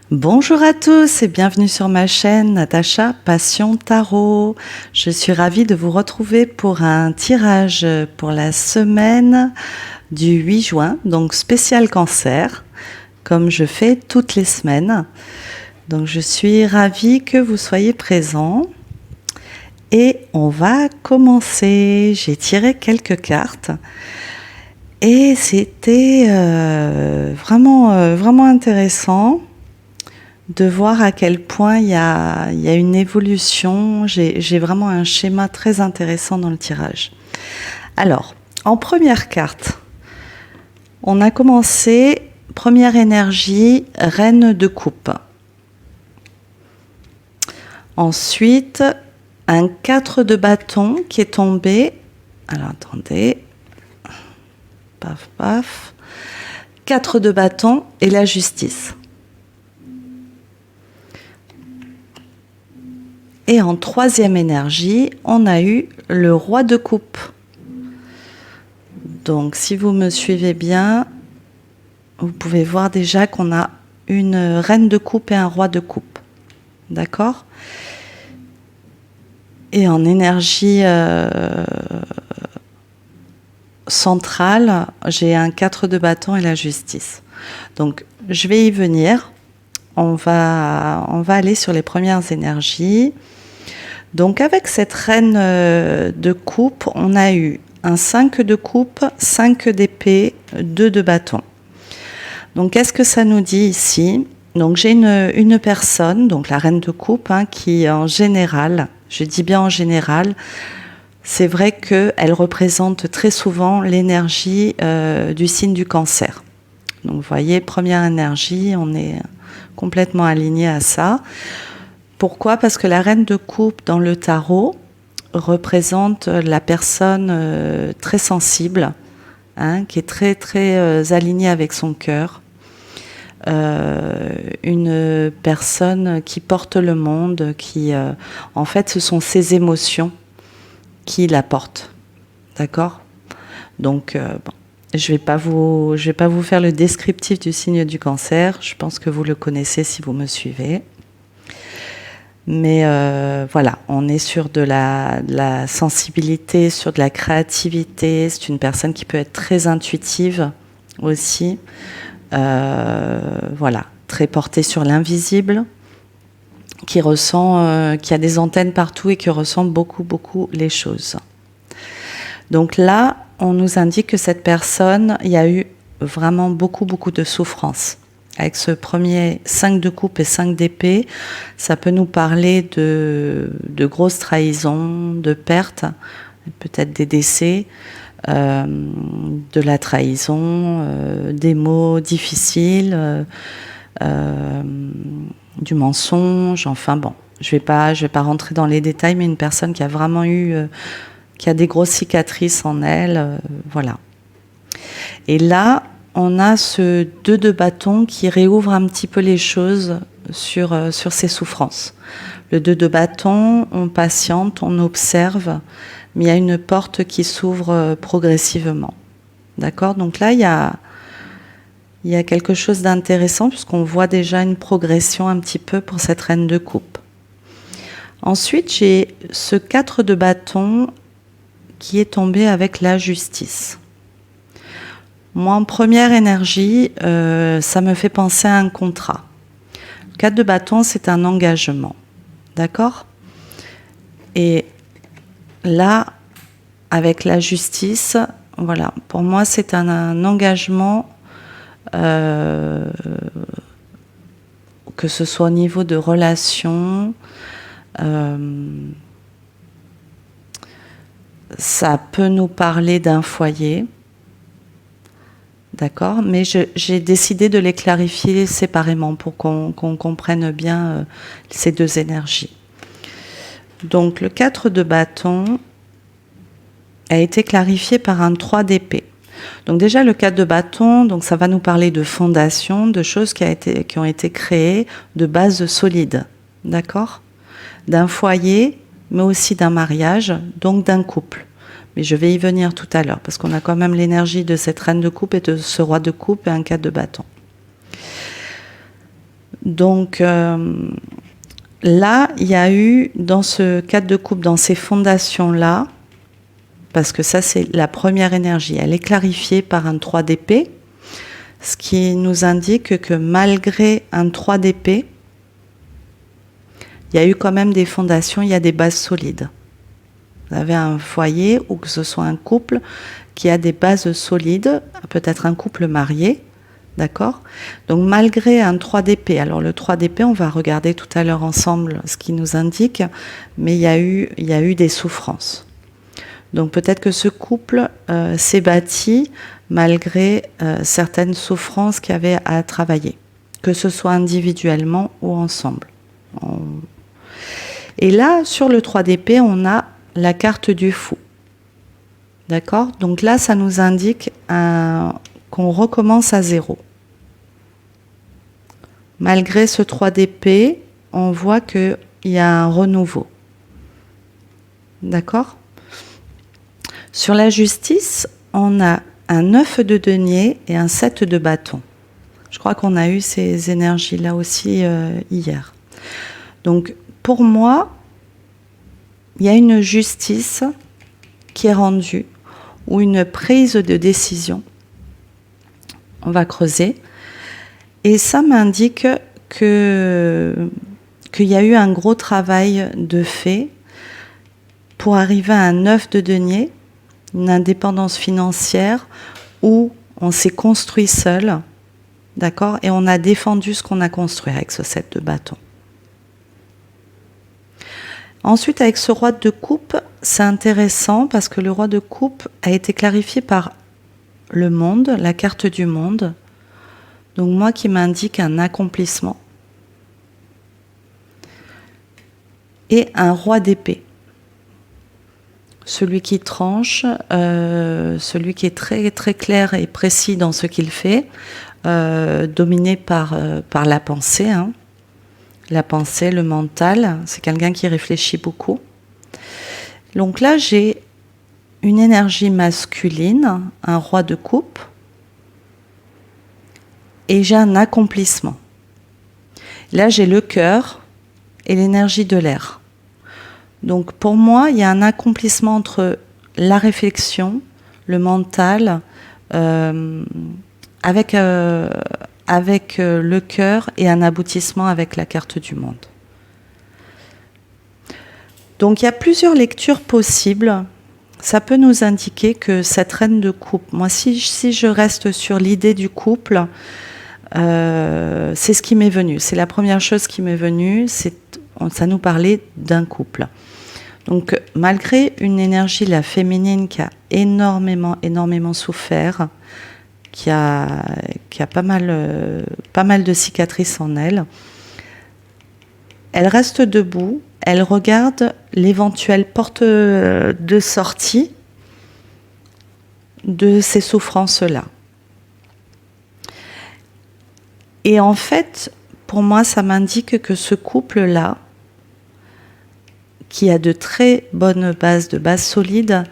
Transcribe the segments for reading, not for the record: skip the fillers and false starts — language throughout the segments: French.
Bonjour à tous et bienvenue sur ma chaîne Natacha Passion Tarot. Je suis ravie de vous retrouver pour un tirage pour la semaine du 8 juin, donc spécial cancer, comme je fais toutes les semaines. Donc je suis ravie que vous soyez présents et on va commencer. J'ai tiré quelques cartes et c'était vraiment intéressant de voir à quel point il y a une évolution. J'ai vraiment un schéma très intéressant dans le tirage. Alors, en première carte, on a commencé, première énergie, reine de coupe. Ensuite, un 4 de bâton qui est tombé. Alors, attendez. Paf, paf. 4 de bâton et la justice. Et en troisième énergie, on a eu le roi de coupe. Donc, si vous me suivez bien, vous pouvez voir déjà qu'on a une reine de coupe et un roi de coupe. D'accord ? Et en énergie centrale, j'ai un 4 de bâton et la justice. Donc, je vais y venir. On va aller sur les premières énergies. Donc avec cette reine de coupe, on a eu un 5 de coupe, 5 d'épée, 2 de bâton. Donc qu'est-ce que ça nous dit ici ? Donc j'ai une personne, donc la reine de coupe, qui en général, je dis bien en général, c'est vrai qu'elle représente très souvent l'énergie du signe du cancer. Donc vous voyez, première énergie, on est complètement aligné à ça. Pourquoi ? Parce que la reine de coupe dans le tarot représente la personne très sensible, qui est très très alignée avec son cœur. Une personne qui porte le monde, qui en fait ce sont ses émotions qui la portent. D'accord ? Donc bon, je vais pas vous faire le descriptif du signe du cancer, je pense que vous le connaissez si vous me suivez. Mais voilà, on est sur de la sensibilité, sur de la créativité. C'est une personne qui peut être très intuitive aussi. Voilà, très portée sur l'invisible, qui ressent, qui a des antennes partout et qui ressent beaucoup les choses. Donc là, on nous indique que cette personne, il y a eu vraiment beaucoup de souffrance. Avec ce premier 5 de coupe et 5 d'épée, ça peut nous parler de grosses trahisons, de pertes, peut-être des décès, de la trahison, des mots difficiles, du mensonge, enfin bon. Je vais pas rentrer dans les détails, mais une personne qui a vraiment eu, qui a des grosses cicatrices en elle, voilà. Et là, on a ce 2 de bâton qui réouvre un petit peu les choses sur ses souffrances. Le 2 de bâton, on patiente, on observe, mais il y a une porte qui s'ouvre progressivement. D'accord ? Donc là, il y a quelque chose d'intéressant puisqu'on voit déjà une progression un petit peu pour cette reine de coupe. Ensuite, j'ai ce 4 de bâton qui est tombé avec la justice. Moi, en première énergie, ça me fait penser à un contrat. Le 4 de bâton, c'est un engagement. D'accord ? Et là, avec la justice, voilà, pour moi, c'est un engagement, que ce soit au niveau de relations, ça peut nous parler d'un foyer. D'accord, mais j'ai décidé de les clarifier séparément pour qu'on comprenne bien ces deux énergies. Donc le 4 de bâton a été clarifié par un 3 d'épée. Donc déjà le 4 de bâton, donc ça va nous parler de fondation, de choses qui ont été créées, de bases solides, d'accord ? D'un foyer, mais aussi d'un mariage, donc d'un couple. Mais je vais y venir tout à l'heure, parce qu'on a quand même l'énergie de cette reine de coupe et de ce roi de coupe et un 4 de bâton. Donc là, il y a eu, dans ce cadre de couple, dans ces fondations-là, parce que ça, c'est la première énergie, elle est clarifiée par un 3 d'épée, ce qui nous indique que malgré un 3 d'épée, il y a eu quand même des fondations, il y a des bases solides. Vous avez un foyer, ou que ce soit un couple, qui a des bases solides, peut-être un couple marié, d'accord? Donc malgré un 3 d'épée, alors le 3 d'épée, on va regarder tout à l'heure ensemble ce qui nous indique, mais il y a eu des souffrances. Donc peut-être que ce couple s'est bâti malgré certaines souffrances qu'il y avait à travailler, que ce soit individuellement ou ensemble. Et là, sur le 3 d'épée, on a la carte du fou. D'accord? Donc là, ça nous indique qu'on recommence à zéro. Malgré ce 3 d'épée, on voit qu'il y a un renouveau. D'accord? Sur la justice, on a un 9 de denier et un 7 de bâton. Je crois qu'on a eu ces énergies-là aussi hier. Donc, pour moi, il y a une justice qui est rendue, ou une prise de décision. On va creuser. Et ça m'indique qu'il y a eu un gros travail de fait pour arriver à un 9 de denier, une indépendance financière où on s'est construit seul, d'accord, et on a défendu ce qu'on a construit avec ce 7 de bâton. Ensuite, avec ce roi de coupe, c'est intéressant parce que le roi de coupe a été clarifié par le monde, la carte du monde. Donc moi qui m'indique un accomplissement. Et un roi d'épée. Celui qui tranche, celui qui est très, très clair et précis dans ce qu'il fait, dominé par la pensée. Hein. La pensée, le mental, c'est quelqu'un qui réfléchit beaucoup. Donc là, j'ai une énergie masculine, un roi de coupe, et j'ai un accomplissement. Là, j'ai le cœur et l'énergie de l'air. Donc pour moi, il y a un accomplissement entre la réflexion, le mental, avec le cœur et un aboutissement avec la carte du monde. Donc il y a plusieurs lectures possibles. Ça peut nous indiquer que cette reine de coupe, moi si je reste sur l'idée du couple, c'est ce qui m'est venu. C'est la première chose qui m'est venue, ça nous parlait d'un couple. Donc malgré une énergie, la féminine, qui a énormément souffert, qui a pas mal de cicatrices en elle, elle reste debout, elle regarde l'éventuelle porte de sortie de ces souffrances-là. Et en fait, pour moi, ça m'indique que ce couple-là, qui a de très bonnes bases, de bases solides,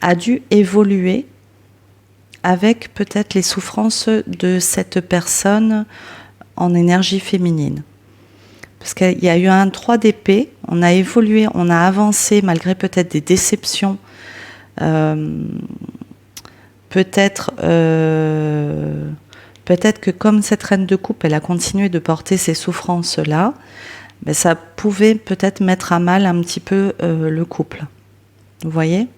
a dû évoluer avec peut-être les souffrances de cette personne en énergie féminine. Parce qu'il y a eu un 3 d'épée, on a évolué, on a avancé malgré peut-être des déceptions, peut-être que comme cette reine de coupe, elle a continué de porter ces souffrances-là, mais ça pouvait peut-être mettre à mal un petit peu le couple. Vous voyez ?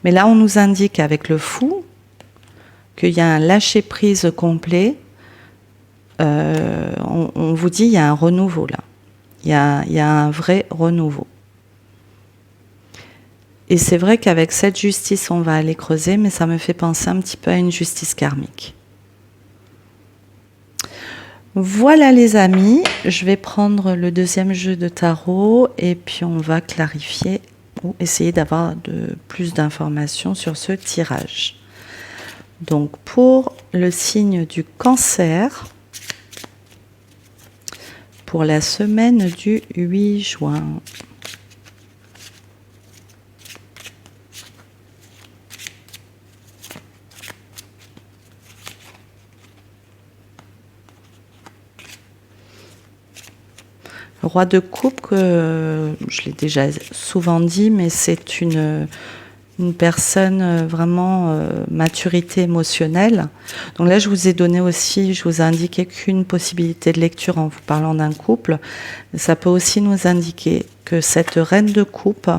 Mais là, on nous indique avec le fou qu'il y a un lâcher-prise complet. On vous dit il y a un renouveau là. Il y a un vrai renouveau. Et c'est vrai qu'avec cette justice, on va aller creuser, mais ça me fait penser un petit peu à une justice karmique. Voilà les amis, je vais prendre le deuxième jeu de tarot et puis on va clarifier ou essayer d'avoir plus d'informations sur ce tirage. Donc pour le signe du Cancer, pour la semaine du 8 juin. roi de coupe, je l'ai déjà souvent dit, mais c'est une personne vraiment maturité émotionnelle. Donc là, je vous ai indiqué qu'une possibilité de lecture en vous parlant d'un couple. Ça peut aussi nous indiquer que cette reine de coupe,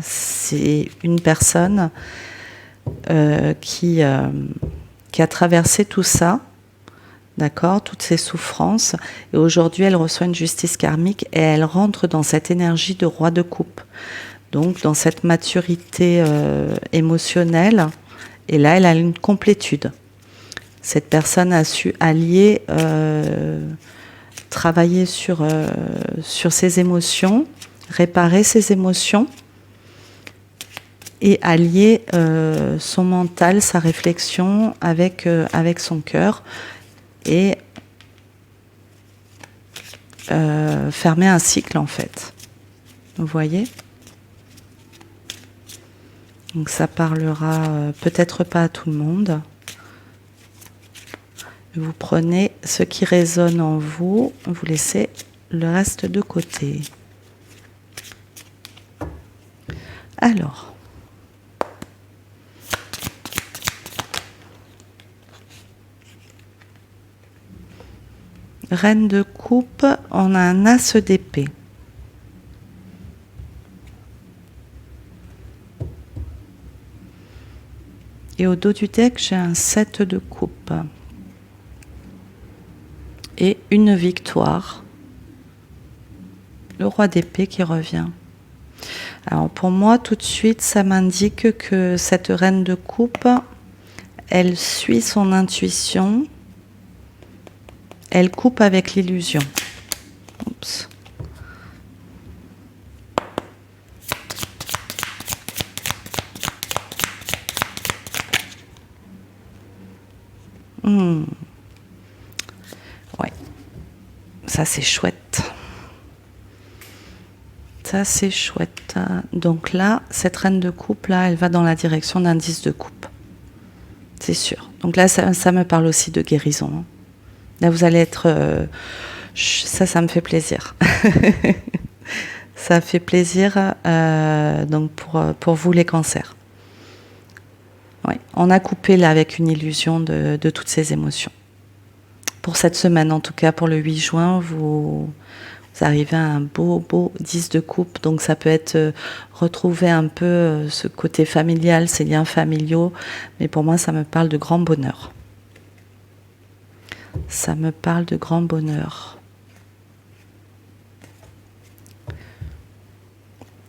c'est une personne qui a traversé tout ça, d'accord, toutes ces souffrances, et aujourd'hui elle reçoit une justice karmique et elle rentre dans cette énergie de roi de coupe. Donc, dans cette maturité émotionnelle, et là, elle a une complétude. Cette personne a su allier, travailler sur ses émotions, réparer ses émotions, et allier son mental, sa réflexion avec son cœur, et fermer un cycle, en fait. Vous voyez ? Donc ça parlera peut-être pas à tout le monde. Vous prenez ce qui résonne en vous, vous laissez le reste de côté. Alors, reine de coupe, on a un as d'épée. Et au dos du deck, j'ai un 7 de coupe. Et une victoire. Le roi d'épée qui revient. Alors pour moi, tout de suite, ça m'indique que cette reine de coupe, elle suit son intuition. Elle coupe avec l'illusion. Oups. Ouais, ça c'est chouette. Ça c'est chouette. Donc là, cette reine de coupe, là, elle va dans la direction d'un 10 de coupe. C'est sûr. Donc là, ça me parle aussi de guérison. Hein. Là, vous allez être... ça me fait plaisir. Ça fait plaisir donc pour vous les cancers. Ouais. On a coupé là avec une illusion de toutes ces émotions. Pour cette semaine, en tout cas pour le 8 juin, vous arrivez à un beau 10 de coupe. Donc ça peut être retrouver un peu ce côté familial, ces liens familiaux. Mais pour moi, ça me parle de grand bonheur. Ça me parle de grand bonheur.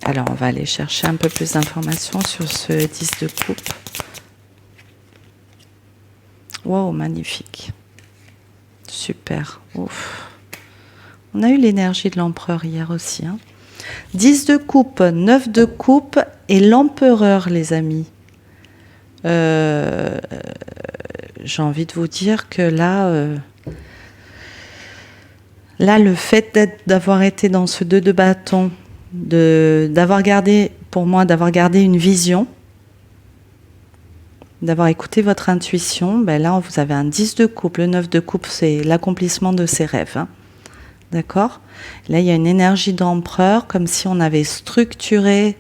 Alors, on va aller chercher un peu plus d'informations sur ce 10 de coupe. Wow, magnifique. Super. Ouf. On a eu l'énergie de l'empereur hier aussi. Hein. 10 de coupe, 9 de coupe et l'empereur, les amis. J'ai envie de vous dire que là, le fait d'avoir été dans ce 2 de bâton, d'avoir gardé une vision, d'avoir écouté votre intuition, ben là, vous avez un 10 de coupe. Le 9 de coupe, c'est l'accomplissement de ses rêves. Hein. D'accord ? Là, il y a une énergie d'empereur, comme si on avait structuré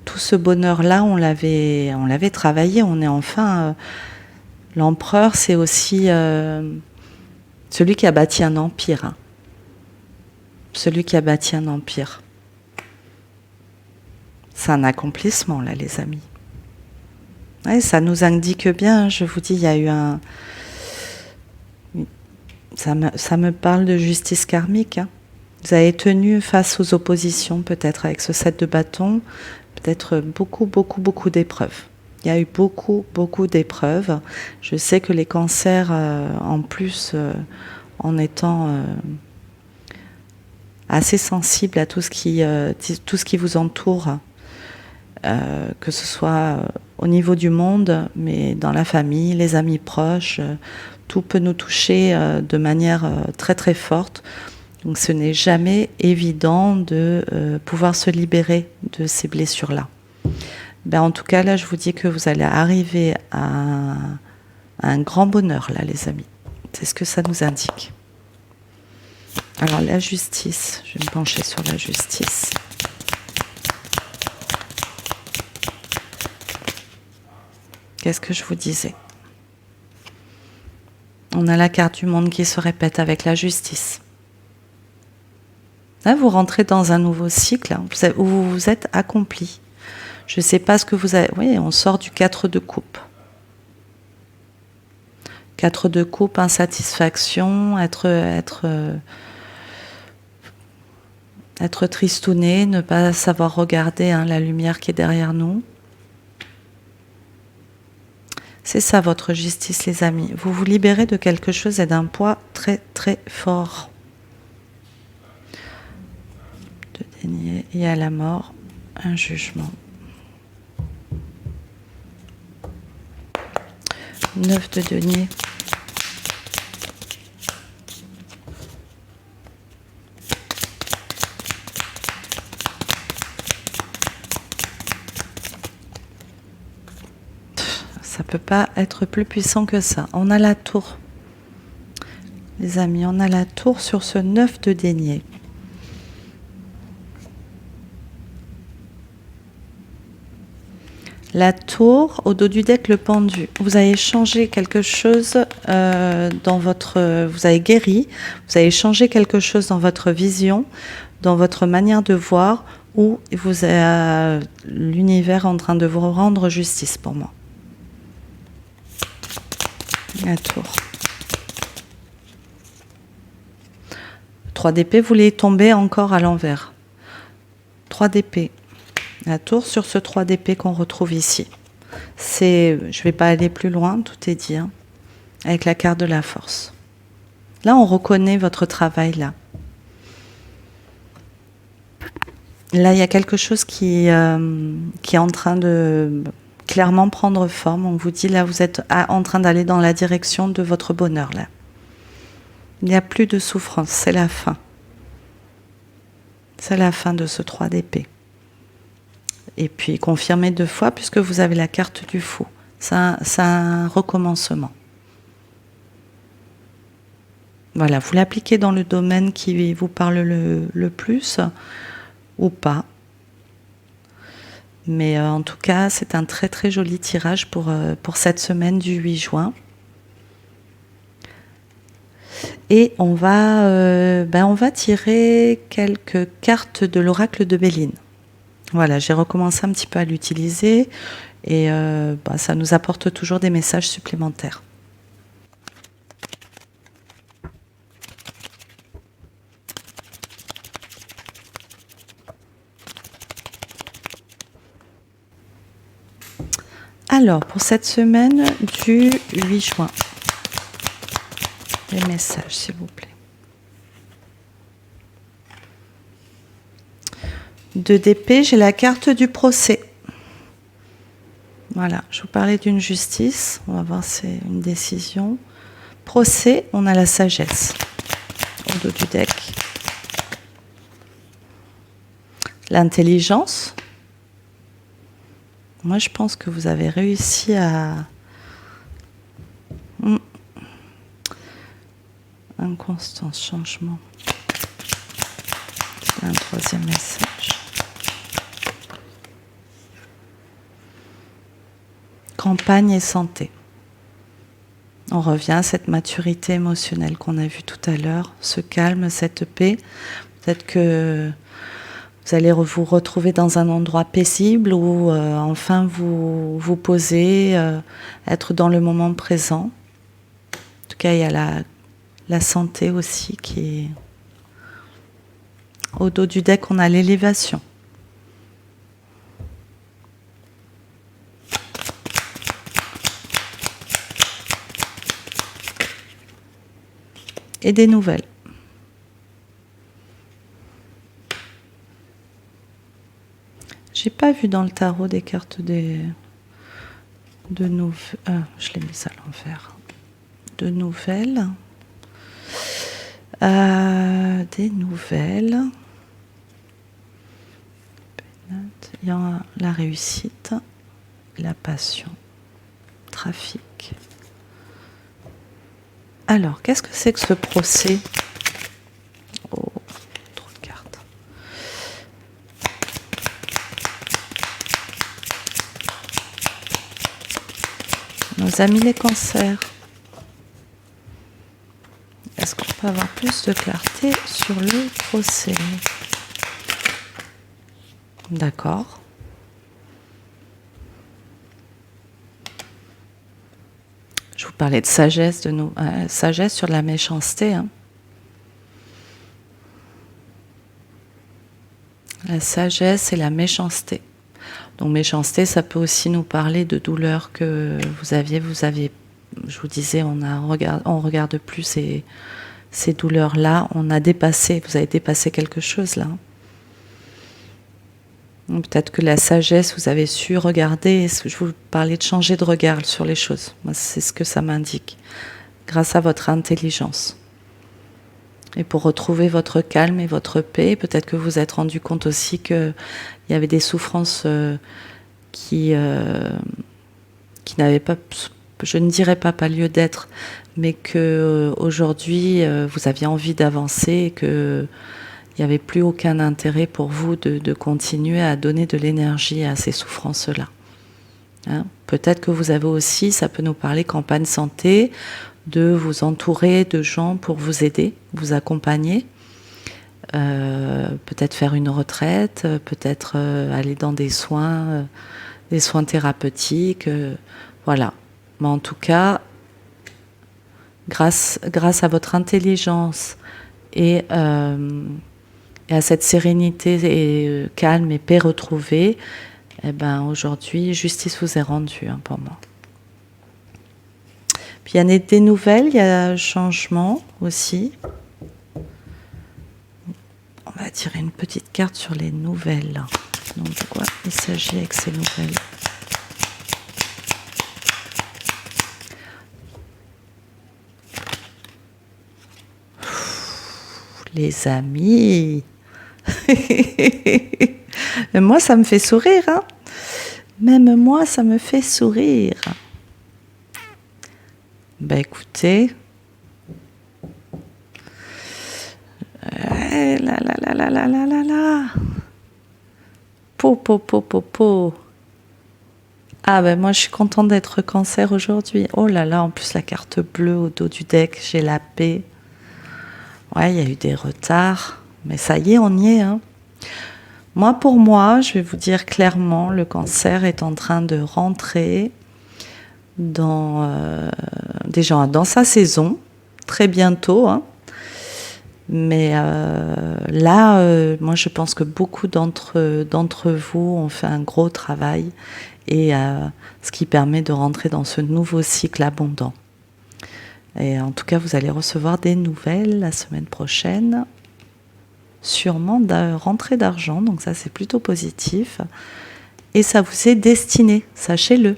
tout ce bonheur-là, on l'avait travaillé. On est enfin... l'empereur, c'est aussi celui qui a bâti un empire. Hein. Celui qui a bâti un empire. C'est un accomplissement, là, les amis. Ouais, ça nous indique bien, je vous dis, il y a eu un... Ça me parle de justice karmique. Hein. Vous avez tenu face aux oppositions, peut-être avec ce 7 de bâton, peut-être beaucoup d'épreuves. Il y a eu beaucoup d'épreuves. Je sais que les cancers, en plus, en étant assez sensibles à tout ce qui vous entoure, que ce soit au niveau du monde, mais dans la famille, les amis proches, tout peut nous toucher de manière très très forte. Donc ce n'est jamais évident de pouvoir se libérer de ces blessures-là. Ben, en tout cas, là, je vous dis que vous allez arriver à un grand bonheur, là, les amis. C'est ce que ça nous indique. Alors la justice, je vais me pencher sur la justice. Qu'est-ce que je vous disais? On a la carte du monde qui se répète avec la justice. Là, vous rentrez dans un nouveau cycle où vous vous êtes accompli. Je ne sais pas ce que vous avez... Oui, on sort du 4 de coupe. 4 de coupe, insatisfaction, être tristouné, ne pas savoir regarder la lumière qui est derrière nous. C'est ça votre justice, les amis. Vous vous libérez de quelque chose et d'un poids très très fort. De dénier et à la mort, un jugement. 9 de denier. Ça peut pas être plus puissant que ça. On a la tour. Les amis, on a la tour sur ce 9 de denier. La tour, au dos du deck, le pendu. Vous avez changé quelque chose dans votre... Vous avez guéri, vous avez changé quelque chose dans votre vision, dans votre manière de voir, où vous avez l'univers en train de vous rendre justice pour moi. La tour. 3 d'épée, vous voulez tomber encore à l'envers. 3 d'épée. La tour sur ce 3 d'épée qu'on retrouve ici. Je ne vais pas aller plus loin, tout est dit, avec la carte de la force. Là, on reconnaît votre travail, là. Là, il y a quelque chose qui est en train de clairement prendre forme. On vous dit, là, vous êtes en train d'aller dans la direction de votre bonheur, là. Il n'y a plus de souffrance, c'est la fin. C'est la fin de ce 3 d'épée. Et puis, confirmez 2 fois, puisque vous avez la carte du fou. C'est un recommencement. Voilà, vous l'appliquez dans le domaine qui vous parle le plus, ou pas. Mais en tout cas, c'est un très très joli tirage pour cette semaine du 8 juin. Et on va tirer quelques cartes de l'oracle de Béline. Voilà, j'ai recommencé un petit peu à l'utiliser et ça nous apporte toujours des messages supplémentaires. Alors, pour cette semaine du 8 juin, les messages, s'il vous plaît. 2 d'épée, j'ai la carte du procès. Voilà, je vous parlais d'une justice. On va voir, c'est une décision. Procès, on a la sagesse au dos du deck. L'intelligence. Moi, je pense que vous avez réussi à... Inconstant changement. C'est un 3e message. Campagne et santé. On revient à cette maturité émotionnelle qu'on a vue tout à l'heure, ce calme, cette paix. Peut-être que vous allez vous retrouver dans un endroit paisible où enfin vous vous posez, être dans le moment présent. En tout cas, il y a la santé aussi qui est... Au dos du deck, on a l'élévation. Et des nouvelles. J'ai pas vu dans le tarot des cartes de nouvelles. Je l'ai mis à l'envers. De nouvelles. Des nouvelles. Il y a la réussite, la passion, trafic. Alors, qu'est-ce que c'est que ce procès Nos amis les cancers. Est-ce qu'on peut avoir plus de clarté sur le procès? D'accord. Je vous parlais de sagesse, sagesse sur la méchanceté. Hein. La sagesse et la méchanceté. Donc méchanceté, ça peut aussi nous parler de douleurs que vous aviez, je vous disais, on regarde plus ces douleurs-là, vous avez dépassé quelque chose là. Peut-être que la sagesse, vous avez su regarder, je vous parlais de changer de regard sur les choses, moi, c'est ce que ça m'indique, grâce à votre intelligence. Et pour retrouver votre calme et votre paix, peut-être que vous vous êtes rendu compte aussi qu'il y avait des souffrances qui n'avaient pas, je ne dirais pas lieu d'être, mais que aujourd'hui vous aviez envie d'avancer et que il n'y avait plus aucun intérêt pour vous de continuer à donner de l'énergie à ces souffrances-là. Hein, peut-être que vous avez aussi, ça peut nous parler campagne santé, de vous entourer de gens pour vous aider, vous accompagner, peut-être faire une retraite, peut-être aller dans des soins thérapeutiques, voilà. Mais en tout cas, grâce à votre intelligence et à cette sérénité et calme et paix retrouvée, eh ben aujourd'hui, justice vous est rendue hein, pour moi. Puis il y a des nouvelles, il y a changement aussi. On va tirer une petite carte sur les nouvelles. Donc de quoi il s'agit avec ces nouvelles? Les amis. Moi, ça me fait sourire. Hein. Même moi, ça me fait sourire. Ben écoutez, là. Po. Ah ben moi je suis contente d'être cancer aujourd'hui. Oh là là, en plus la carte bleue au dos du deck, j'ai la paix. Ouais, il y a eu des retards, mais ça y est, on y est. Hein. Pour moi, je vais vous dire clairement, le cancer est en train de rentrer déjà dans sa saison, très bientôt. Hein. Mais là, moi je pense que beaucoup d'entre vous ont fait un gros travail et ce qui permet de rentrer dans ce nouveau cycle abondant. Et en tout cas, vous allez recevoir des nouvelles la semaine prochaine, sûrement de rentrée d'argent, donc ça c'est plutôt positif. Et ça vous est destiné, sachez-le.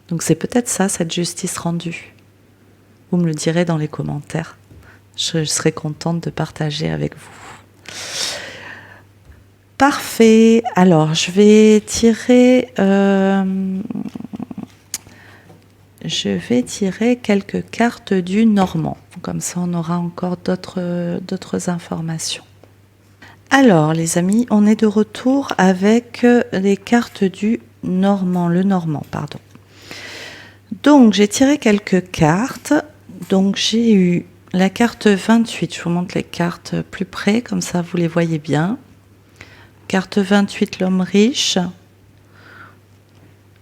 Donc c'est peut-être ça, cette justice rendue. Vous me le direz dans les commentaires. Je serai contente de partager avec vous. Parfait. Alors, je vais tirer quelques cartes du Normand. Comme ça, on aura encore d'autres informations. Alors, les amis, on est de retour avec les cartes du Normand, le Normand, pardon. Donc, j'ai tiré quelques cartes. Donc, j'ai eu la carte 28. Je vous montre les cartes plus près, comme ça, vous les voyez bien. Carte 28, l'homme riche.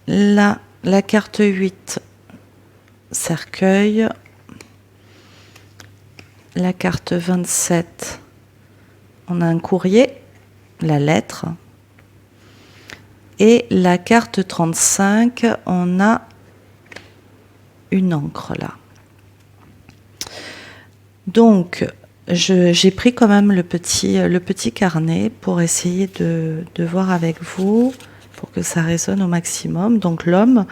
Là, la carte 8, cercueil. La carte 27, on a un courrier, la lettre. Et la carte 35, on a une encre là. Donc, j'ai pris quand même le petit carnet pour essayer de voir avec vous, pour que ça résonne au maximum. Donc l'homme,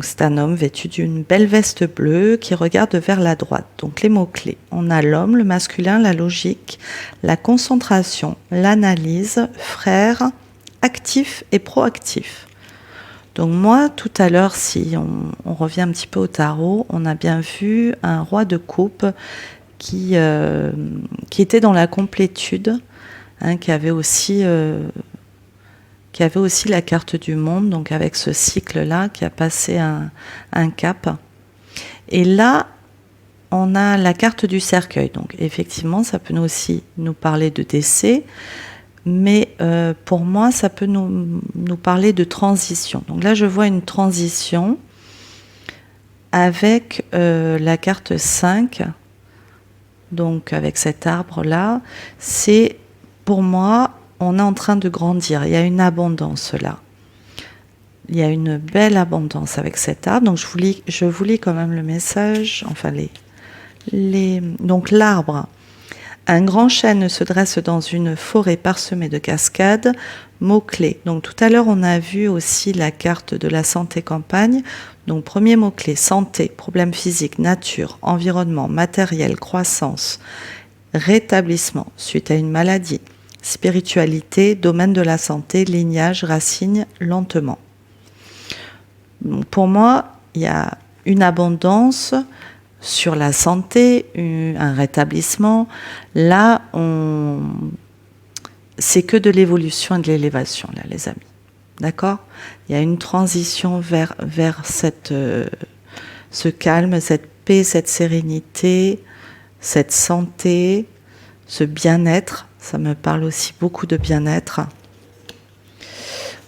c'est un homme vêtu d'une belle veste bleue qui regarde vers la droite. Donc les mots-clés, on a l'homme, le masculin, la logique, la concentration, l'analyse, frère, actif et proactif. Donc moi, tout à l'heure, si on revient un petit peu au tarot, on a bien vu un roi de coupe qui était dans la complétude, hein, qui avait aussi qui avait aussi la carte du monde, donc avec ce cycle-là qui a passé un cap. Et là, on a la carte du cercueil. Donc effectivement, ça peut aussi nous parler de décès, mais pour moi, ça peut nous parler de transition. Donc là, je vois une transition avec la carte 5, donc avec cet arbre-là. C'est, pour moi, on est en train de grandir. Il y a une abondance là. Il y a une belle abondance avec cet arbre. Donc je vous lis quand même le message. Enfin, donc l'arbre. Un grand chêne se dresse dans une forêt parsemée de cascades. Mots-clés. Donc tout à l'heure, on a vu aussi la carte de la santé campagne. Donc premier mot-clé, santé, problème physique, nature, environnement, matériel, croissance, rétablissement suite à une maladie, spiritualité, domaine de la santé, lignage, racine, lentement. Donc pour moi, il y a une abondance sur la santé, un rétablissement. Là, c'est que de l'évolution et de l'élévation, là, les amis. D'accord ? Il y a une transition vers ce calme, cette paix, cette sérénité, cette santé, ce bien-être. Ça me parle aussi beaucoup de bien-être.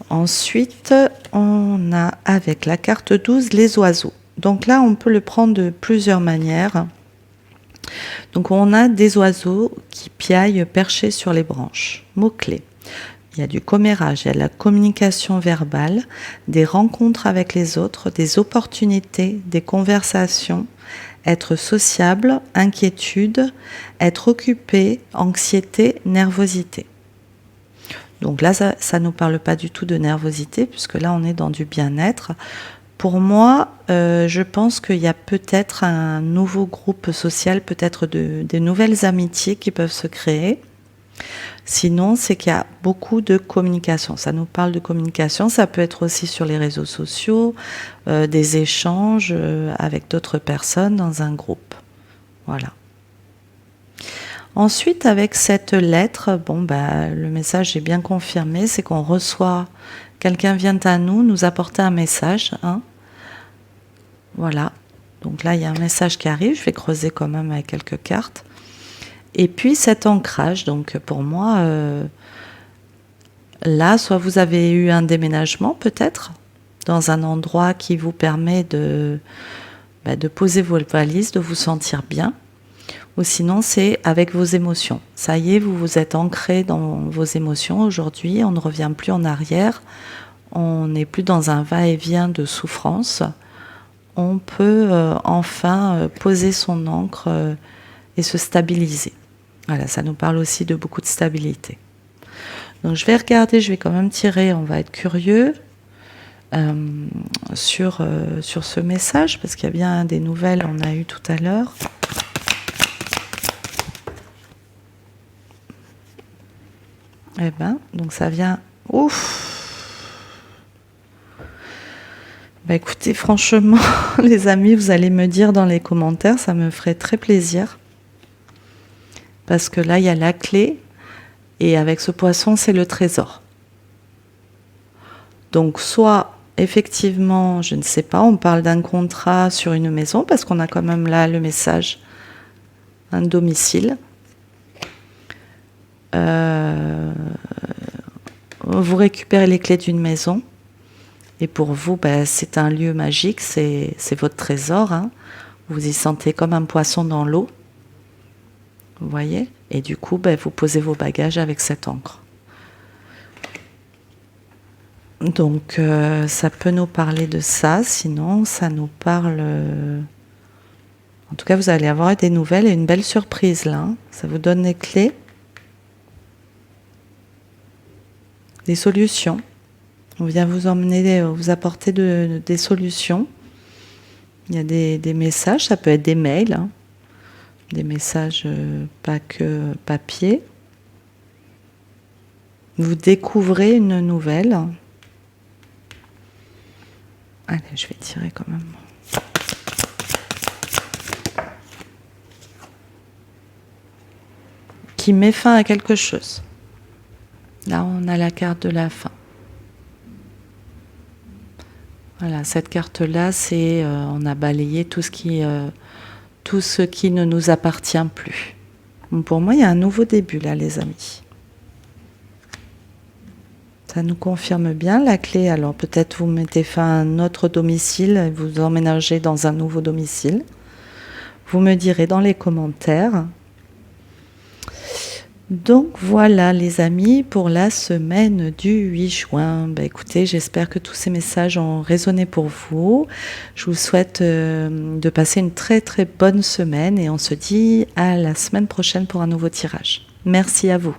Ensuite, on a avec la carte 12 les oiseaux. Donc là, on peut le prendre de plusieurs manières. Donc on a des oiseaux qui piaillent perchés sur les branches. Mots-clés. Il y a du commérage, il y a de la communication verbale, des rencontres avec les autres, des opportunités, des conversations, être sociable, inquiétude, être occupé, anxiété, nervosité. Donc là, ça ne nous parle pas du tout de nervosité, puisque là, on est dans du bien-être. Pour moi, je pense qu'il y a peut-être un nouveau groupe social, peut-être des nouvelles amitiés qui peuvent se créer. Sinon, c'est qu'il y a beaucoup de communication. Ça nous parle de communication. Ça peut être aussi sur les réseaux sociaux, des échanges avec d'autres personnes dans un groupe. Voilà. Ensuite, avec cette lettre, le message est bien confirmé, c'est qu'on reçoit, quelqu'un vient à nous apporter un message. Voilà. Donc là, il y a un message qui arrive. Je vais creuser quand même avec quelques cartes. Et puis cet ancrage, donc pour moi, là, soit vous avez eu un déménagement peut-être, dans un endroit qui vous permet de poser vos valises, de vous sentir bien. Ou sinon, c'est avec vos émotions. Ça y est, vous vous êtes ancré dans vos émotions aujourd'hui, on ne revient plus en arrière, on n'est plus dans un va-et-vient de souffrance. On peut enfin poser son ancre et se stabiliser. Voilà, ça nous parle aussi de beaucoup de stabilité. Donc je vais regarder, je vais quand même tirer, on va être curieux sur ce message, parce qu'il y a bien des nouvelles, on a eu tout à l'heure. Eh ben, donc ça vient... Ouf! Écoutez, franchement, les amis, vous allez me dire dans les commentaires, ça me ferait très plaisir. Parce que là, il y a la clé, et avec ce poisson, c'est le trésor. Donc, soit, effectivement, je ne sais pas, on parle d'un contrat sur une maison, parce qu'on a quand même là le message, un domicile. Vous récupérez les clés d'une maison, et pour vous, c'est un lieu magique, c'est votre trésor. Vous vous y sentez comme un poisson dans l'eau. Vous voyez ? Et du coup, vous posez vos bagages avec cette encre. Donc, ça peut nous parler de ça. Sinon, ça nous parle... En tout cas, vous allez avoir des nouvelles et une belle surprise là. Ça vous donne les clés. Des solutions. On vient vous emmener, vous apporter des solutions. Il y a des messages, ça peut être des mails. Des messages pas que papier. Vous découvrez une nouvelle. Allez, je vais tirer quand même. Qui met fin à quelque chose. Là, on a la carte de la fin. Voilà, cette carte-là, c'est on a balayé tout ce qui ne nous appartient plus. Donc pour moi, il y a un nouveau début là, les amis. Ça nous confirme bien la clé. Alors peut-être vous mettez fin à un autre domicile, vous emménagez dans un nouveau domicile. Vous me direz dans les commentaires. Donc voilà les amis pour la semaine du 8 juin. Écoutez, j'espère que tous ces messages ont résonné pour vous. Je vous souhaite de passer une très très bonne semaine et on se dit à la semaine prochaine pour un nouveau tirage. Merci à vous.